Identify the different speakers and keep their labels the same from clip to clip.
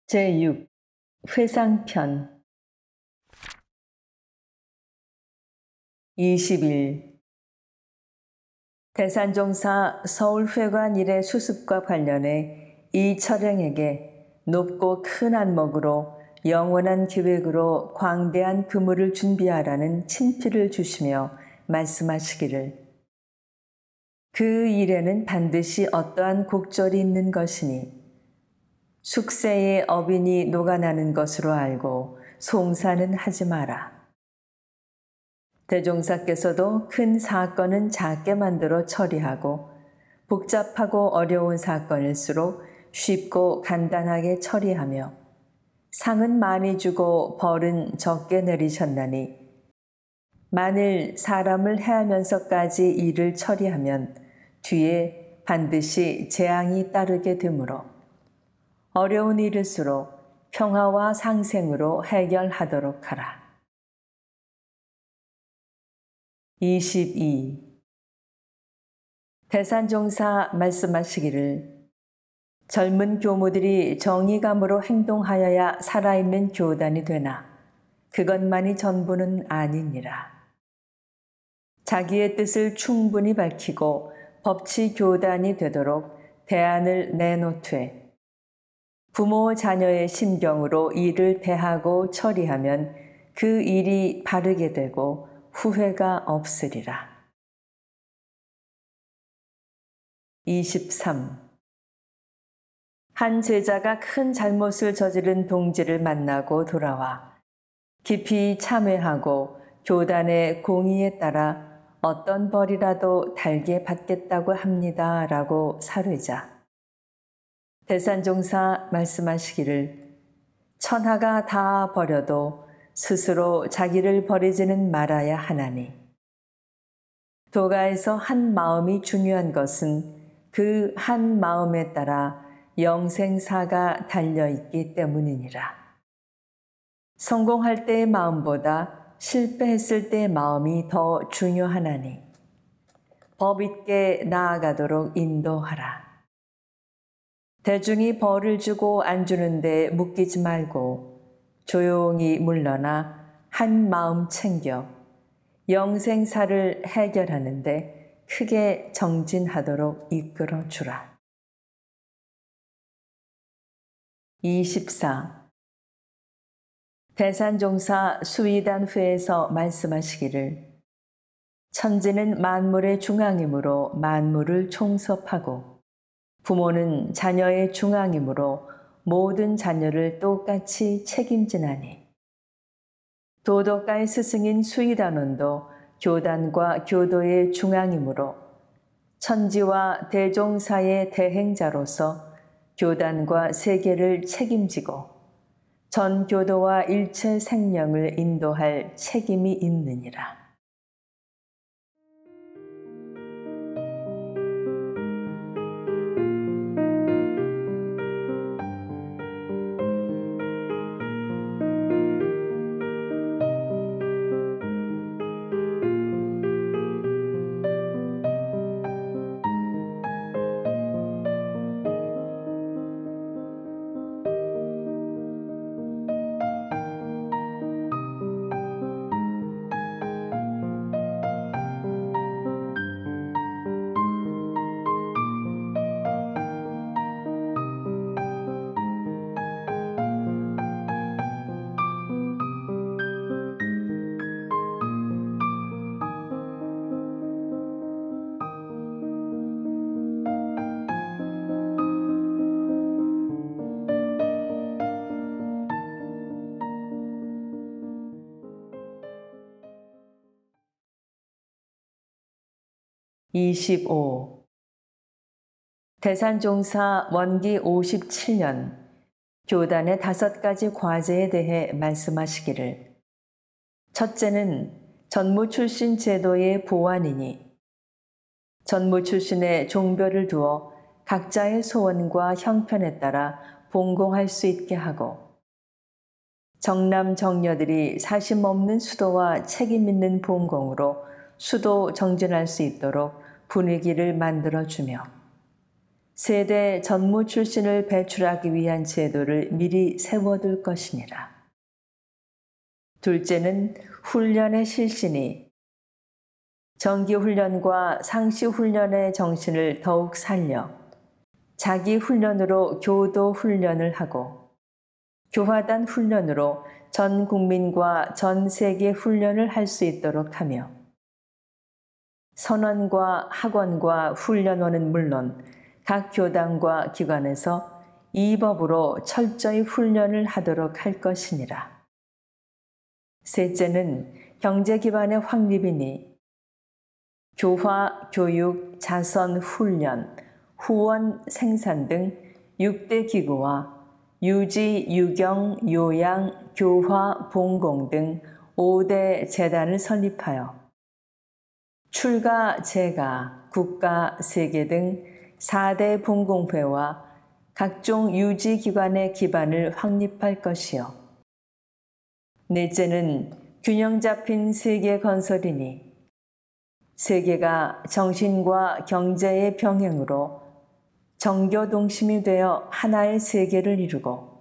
Speaker 1: 제6 회상편 20일 대산종사 서울회관 일의 수습과 관련해 이철영에게 높고 큰 안목으로 영원한 계획으로 광대한 그물을 준비하라는 친필을 주시며 말씀하시기를 그 일에는 반드시 어떠한 곡절이 있는 것이니 숙세의 어빈이 녹아나는 것으로 알고 송사는 하지 마라. 대종사께서도 큰 사건은 작게 만들어 처리하고 복잡하고 어려운 사건일수록 쉽고 간단하게 처리하며 상은 많이 주고 벌은 적게 내리셨나니 만일 사람을 해하면서까지 일을 처리하면 뒤에 반드시 재앙이 따르게 되므로 어려운 일일수록 평화와 상생으로 해결하도록 하라. 22. 대산종사 말씀하시기를 젊은 교무들이 정의감으로 행동하여야 살아있는 교단이 되나 그것만이 전부는 아니니라. 자기의 뜻을 충분히 밝히고 법치 교단이 되도록 대안을 내놓되 부모 자녀의 심경으로 일을 대하고 처리하면 그 일이 바르게 되고 후회가 없으리라. 23. 한 제자가 큰 잘못을 저지른 동지를 만나고 돌아와 깊이 참회하고 교단의 공의에 따라 어떤 벌이라도 달게 받겠다고 합니다. 라고 사르자 대산종사 말씀하시기를 천하가 다 버려도 스스로 자기를 버리지는 말아야 하나니 도가에서 한 마음이 중요한 것은 그 한 마음에 따라 영생사가 달려있기 때문이니라. 성공할 때의 마음보다 실패했을 때의 마음이 더 중요하나니 법 있게 나아가도록 인도하라. 대중이 벌을 주고 안 주는데 묶이지 말고 조용히 물러나 한 마음 챙겨 영생사를 해결하는데 크게 정진하도록 이끌어 주라. 24. 대산종사 수의단회에서 말씀하시기를 천지는 만물의 중앙이므로 만물을 총섭하고 부모는 자녀의 중앙이므로 모든 자녀를 똑같이 책임지나니 도덕가의 스승인 수의단원도 교단과 교도의 중앙이므로 천지와 대종사의 대행자로서 교단과 세계를 책임지고 전 교도와 일체 생명을 인도할 책임이 있느니라. 25. 대산종사 원기 57년 교단의 5가지 과제에 대해 말씀하시기를 첫째는 전무 출신 제도의 보완이니 전무 출신의 종별을 두어 각자의 소원과 형편에 따라 봉공할 수 있게 하고 정남 정녀들이 사심 없는 수도와 책임 있는 봉공으로 수도 정진할 수 있도록 분위기를 만들어주며 세대 전무 출신을 배출하기 위한 제도를 미리 세워둘 것이니라. 둘째는 훈련의 실신이 정기훈련과 상시훈련의 정신을 더욱 살려 자기 훈련으로 교도 훈련을 하고 교화단 훈련으로 전 국민과 전 세계 훈련을 할 수 있도록 하며 선원과 학원과 훈련원은 물론 각 교단과 기관에서 이 법으로 철저히 훈련을 하도록 할 것이니라. 셋째는 경제 기반의 확립이니 교화, 교육, 자선, 훈련, 후원, 생산 등 6대 기구와 유지, 유경, 요양, 교화, 봉공 등 5대 재단을 설립하여 출가, 재가, 국가, 세계 등 4대 봉공회와 각종 유지기관의 기반을 확립할 것이요. 넷째는 균형 잡힌 세계 건설이니 세계가 정신과 경제의 병행으로 정교동심이 되어 하나의 세계를 이루고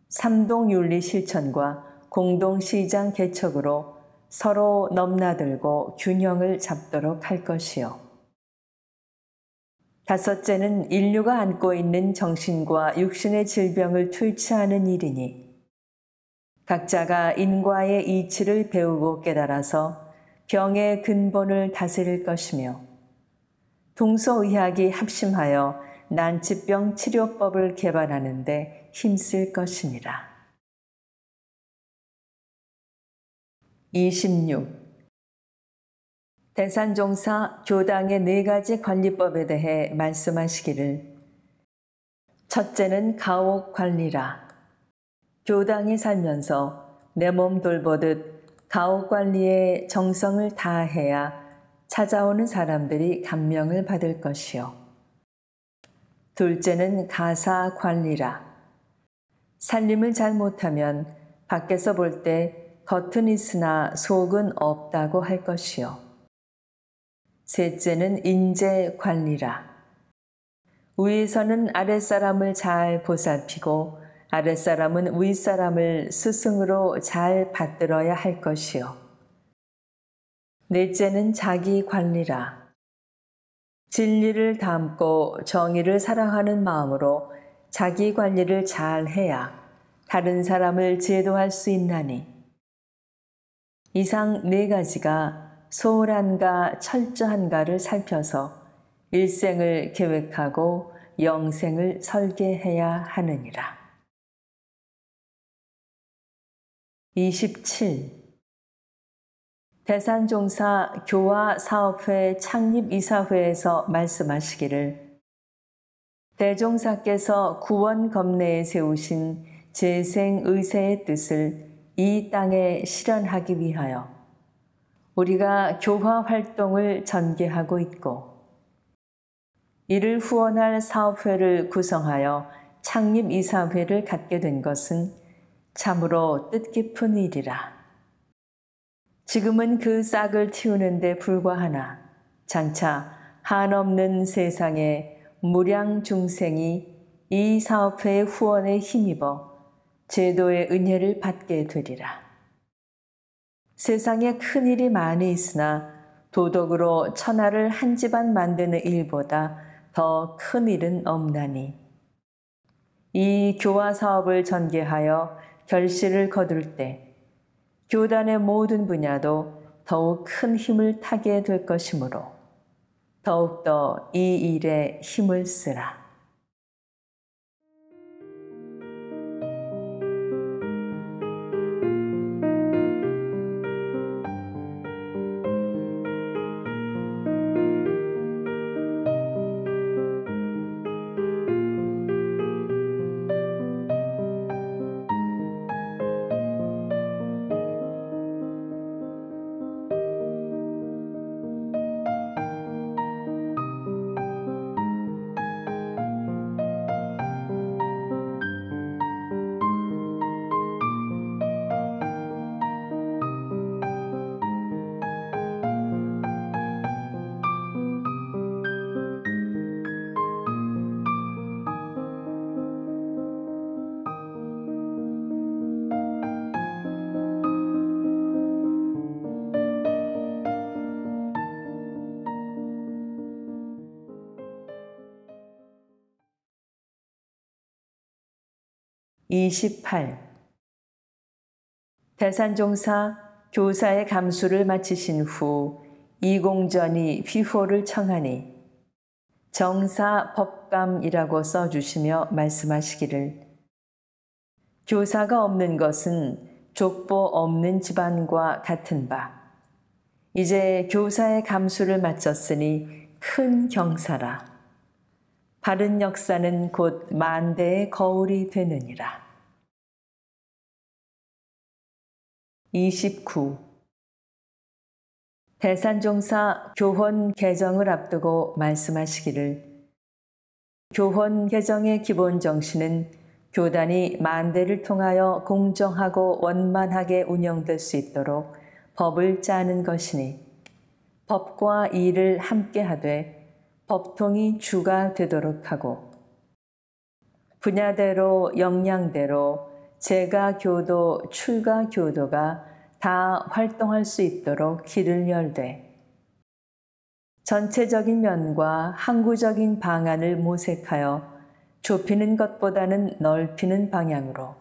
Speaker 1: 삼동윤리 실천과 공동시장 개척으로 서로 넘나들고 균형을 잡도록 할 것이요. 다섯째는 인류가 안고 있는 정신과 육신의 질병을 퇴치하는 일이니 각자가 인과의 이치를 배우고 깨달아서 병의 근본을 다스릴 것이며 동서의학이 합심하여 난치병 치료법을 개발하는 데 힘쓸 것이니라. 26. 대산종사 교당의 4가지 관리법에 대해 말씀하시기를 첫째는 가옥관리라. 교당에 살면서 내 몸 돌보듯 가옥관리에 정성을 다해야 찾아오는 사람들이 감명을 받을 것이요. 둘째는 가사관리라. 살림을 잘 못하면 밖에서 볼 때 겉은 있으나 속은 없다고 할 것이요. 셋째는 인재관리라. 위에서는 아랫사람을 잘 보살피고 아랫사람은 윗사람을 스승으로 잘 받들어야 할 것이요. 넷째는 자기관리라. 진리를 담고 정의를 사랑하는 마음으로 자기관리를 잘 해야 다른 사람을 제도할 수 있나니 이상 4가지가 소홀한가 철저한가를 살펴서 일생을 계획하고 영생을 설계해야 하느니라. 27. 대산종사 교화사업회 창립이사회에서 말씀하시기를 대종사께서 구원검내에 세우신 재생의세의 뜻을 이 땅에 실현하기 위하여 우리가 교화활동을 전개하고 있고 이를 후원할 사업회를 구성하여 창립이사회를 갖게 된 것은 참으로 뜻깊은 일이라. 지금은 그 싹을 틔우는 데 불과하나 장차 한없는 세상에 무량 중생이 이 사업회의 후원에 힘입어 제도의 은혜를 받게 되리라. 세상에 큰 일이 많이 있으나 도덕으로 천하를 한 집안 만드는 일보다 더 큰 일은 없나니 이 교화 사업을 전개하여 결실을 거둘 때 교단의 모든 분야도 더욱 큰 힘을 타게 될 것이므로 더욱더 이 일에 힘을 쓰라. 28. 대산종사 교사의 감수를 마치신 후 이공전이 휘호를 청하니 정사 법감이라고 써주시며 말씀하시기를 교사가 없는 것은 족보 없는 집안과 같은 바 이제 교사의 감수를 마쳤으니 큰 경사라. 바른 역사는 곧 만대의 거울이 되느니라. 29. 대산종사 교헌 개정을 앞두고 말씀하시기를 교헌 개정의 기본 정신은 교단이 만대를 통하여 공정하고 원만하게 운영될 수 있도록 법을 짜는 것이니 법과 일을 함께 하되 법통이 주가 되도록 하고 분야대로 역량대로 재가교도, 출가교도가 다 활동할 수 있도록 길을 열되 전체적인 면과 항구적인 방안을 모색하여 좁히는 것보다는 넓히는 방향으로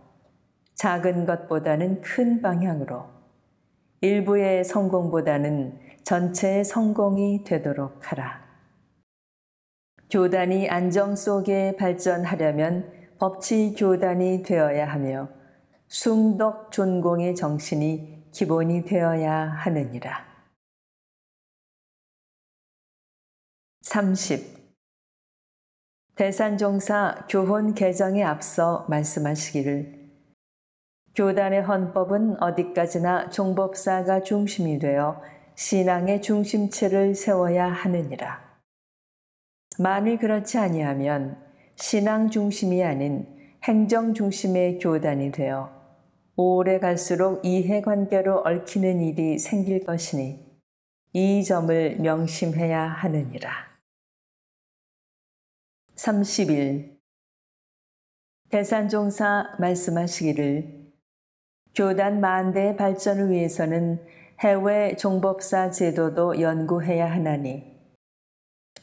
Speaker 1: 작은 것보다는 큰 방향으로 일부의 성공보다는 전체의 성공이 되도록 하라. 교단이 안정 속에 발전하려면 법치 교단이 되어야 하며 숭덕 존공의 정신이 기본이 되어야 하느니라. 30. 대산종사 교헌 개정에 앞서 말씀하시기를 교단의 헌법은 어디까지나 종법사가 중심이 되어 신앙의 중심체를 세워야 하느니라. 만일 그렇지 아니하면 신앙 중심이 아닌 행정 중심의 교단이 되어 오래 갈수록 이해관계로 얽히는 일이 생길 것이니 이 점을 명심해야 하느니라. 31. 대산종사 말씀하시기를 교단 만대의 발전을 위해서는 해외 종법사 제도도 연구해야 하나니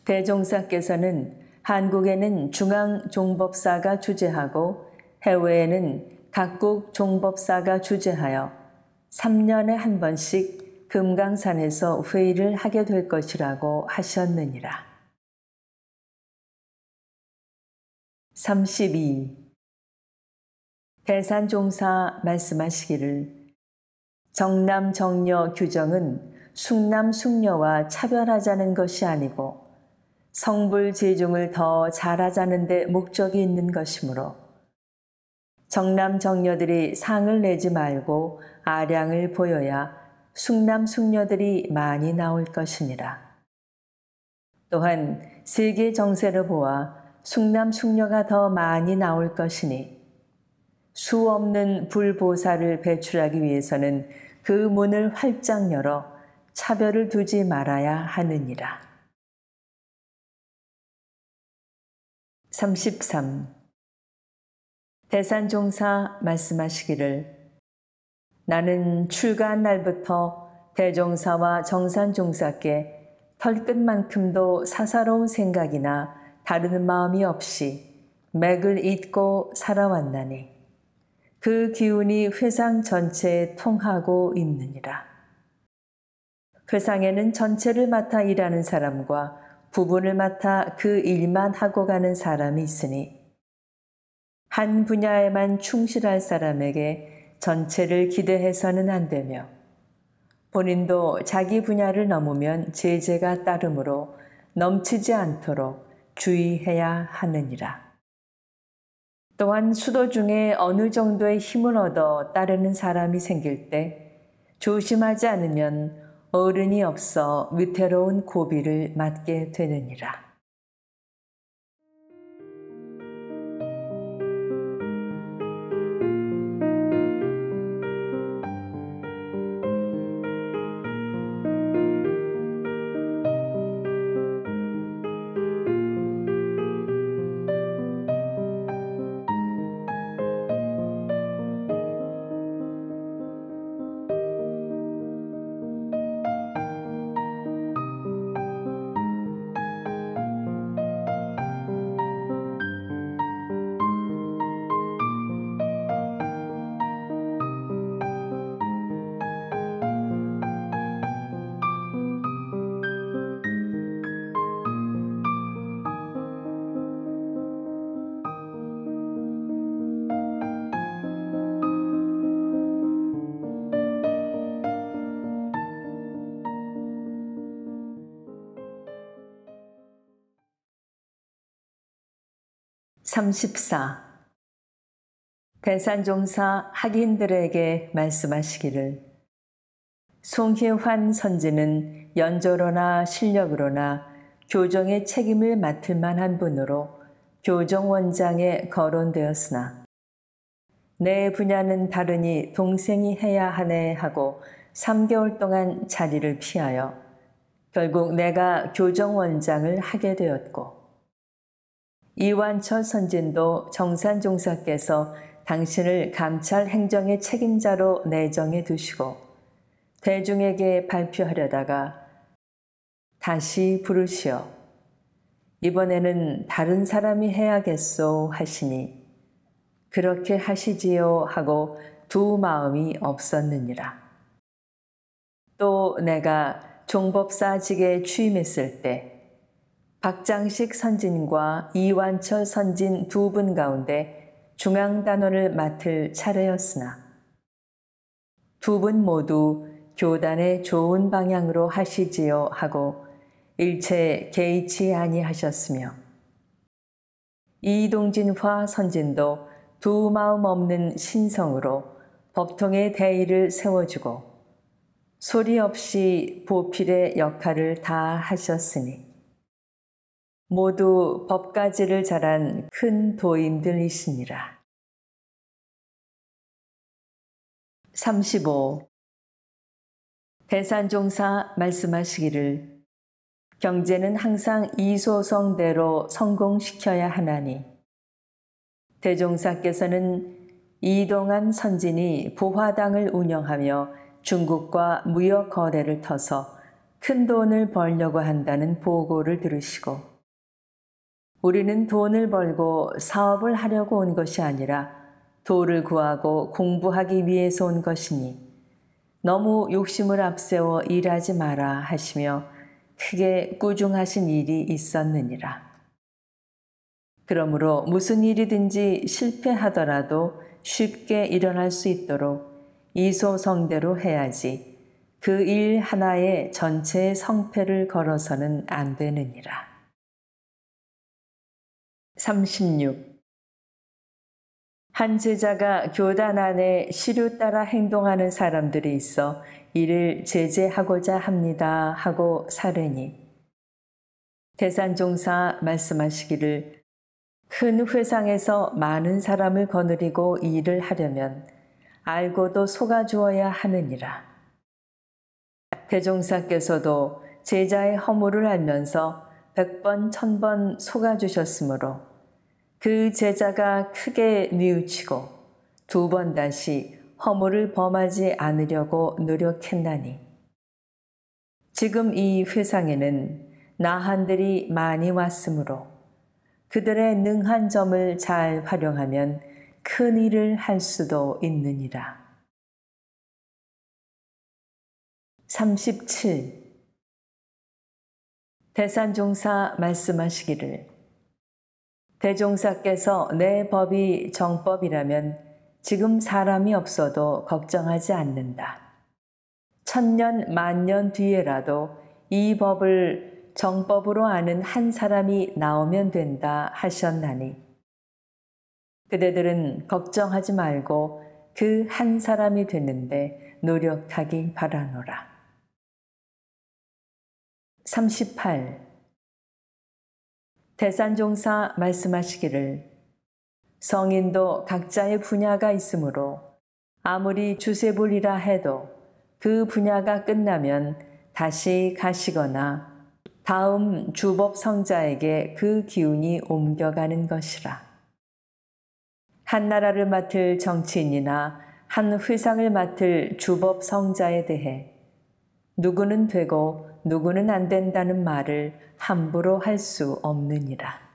Speaker 1: 대종사께서는 한국에는 중앙종법사가 주재하고 해외에는 각국 종법사가 주재하여 3년에 한 번씩 금강산에서 회의를 하게 될 것이라고 하셨느니라. 32. 대산종사 말씀하시기를 정남 정녀 규정은 숙남 숙녀와 차별하자는 것이 아니고 성불 제중을 더 잘하자는 데 목적이 있는 것이므로 정남 정녀들이 상을 내지 말고 아량을 보여야 숙남 숙녀들이 많이 나올 것이니라. 또한 세계 정세를 보아 숙남 숙녀가 더 많이 나올 것이니 수 없는 불보살을 배출하기 위해서는 그 문을 활짝 열어 차별을 두지 말아야 하느니라. 33. 대산종사 말씀하시기를 나는 출가한 날부터 대종사와 정산종사께 털끝만큼도 사사로운 생각이나 다른 마음이 없이 맥을 잇고 살아왔나니 그 기운이 회상 전체에 통하고 있느니라. 회상에는 전체를 맡아 일하는 사람과 부분을 맡아 그 일만 하고 가는 사람이 있으니 한 분야에만 충실할 사람에게 전체를 기대해서는 안 되며 본인도 자기 분야를 넘으면 제재가 따르므로 넘치지 않도록 주의해야 하느니라. 또한 수도 중에 어느 정도의 힘을 얻어 따르는 사람이 생길 때 조심하지 않으면 어른이 없어 위태로운 고비를 맞게 되느니라. 34. 대산종사 학인들에게 말씀하시기를 송희환 선지는 연조로나 실력으로나 교정의 책임을 맡을 만한 분으로 교정원장에 거론되었으나 내 분야는 다르니 동생이 해야 하네 하고 3개월 동안 자리를 피하여 결국 내가 교정원장을 하게 되었고 이완철 선진도 정산종사께서 당신을 감찰 행정의 책임자로 내정해 두시고 대중에게 발표하려다가 다시 부르시어 이번에는 다른 사람이 해야겠소 하시니 그렇게 하시지요 하고 두 마음이 없었느니라. 또 내가 종법사직에 취임했을 때 박장식 선진과 이완철 선진 두 분 가운데 중앙단원을 맡을 차례였으나 두 분 모두 교단의 좋은 방향으로 하시지요 하고 일체 개의치 아니하셨으며 이동진화 선진도 두 마음 없는 신성으로 법통의 대의를 세워주고 소리 없이 보필의 역할을 다 하셨으니 모두 법가지를 잘한 큰 도인들이시니라. 35. 대산종사 말씀하시기를 경제는 항상 이소성대로 성공시켜야 하나니 대종사께서는 이동한 선진이 보화당을 운영하며 중국과 무역 거래를 터서 큰 돈을 벌려고 한다는 보고를 들으시고 우리는 돈을 벌고 사업을 하려고 온 것이 아니라 도를 구하고 공부하기 위해서 온 것이니 너무 욕심을 앞세워 일하지 마라 하시며 크게 꾸중하신 일이 있었느니라. 그러므로 무슨 일이든지 실패하더라도 쉽게 일어날 수 있도록 이소성대로 해야지 그 일 하나에 전체의 성패를 걸어서는 안 되느니라. 36. 한 제자가 교단 안에 시류 따라 행동하는 사람들이 있어 이를 제재하고자 합니다 하고 사례니 대산종사 말씀하시기를 큰 회상에서 많은 사람을 거느리고 일을 하려면 알고도 속아주어야 하느니라. 대종사께서도 제자의 허물을 알면서 100번 1000번 속아주셨으므로 그 제자가 크게 뉘우치고 2번 다시 허물을 범하지 않으려고 노력했나니 지금 이 회상에는 나한들이 많이 왔으므로 그들의 능한 점을 잘 활용하면 큰 일을 할 수도 있느니라. 37. 대산종사 말씀하시기를 대종사께서 내 법이 정법이라면 지금 사람이 없어도 걱정하지 않는다. 1000년 만년 뒤에라도 이 법을 정법으로 아는 한 사람이 나오면 된다 하셨나니 그대들은 걱정하지 말고 그 한 사람이 되는데 노력하기 바라노라. 38. 대산종사 말씀하시기를 성인도 각자의 분야가 있으므로 아무리 주세불이라 해도 그 분야가 끝나면 다시 가시거나 다음 주법 성자에게 그 기운이 옮겨가는 것이라. 한 나라를 맡을 정치인이나 한 회상을 맡을 주법 성자에 대해 누구는 되고 누구는 안 된다는 말을 함부로 할 수 없느니라.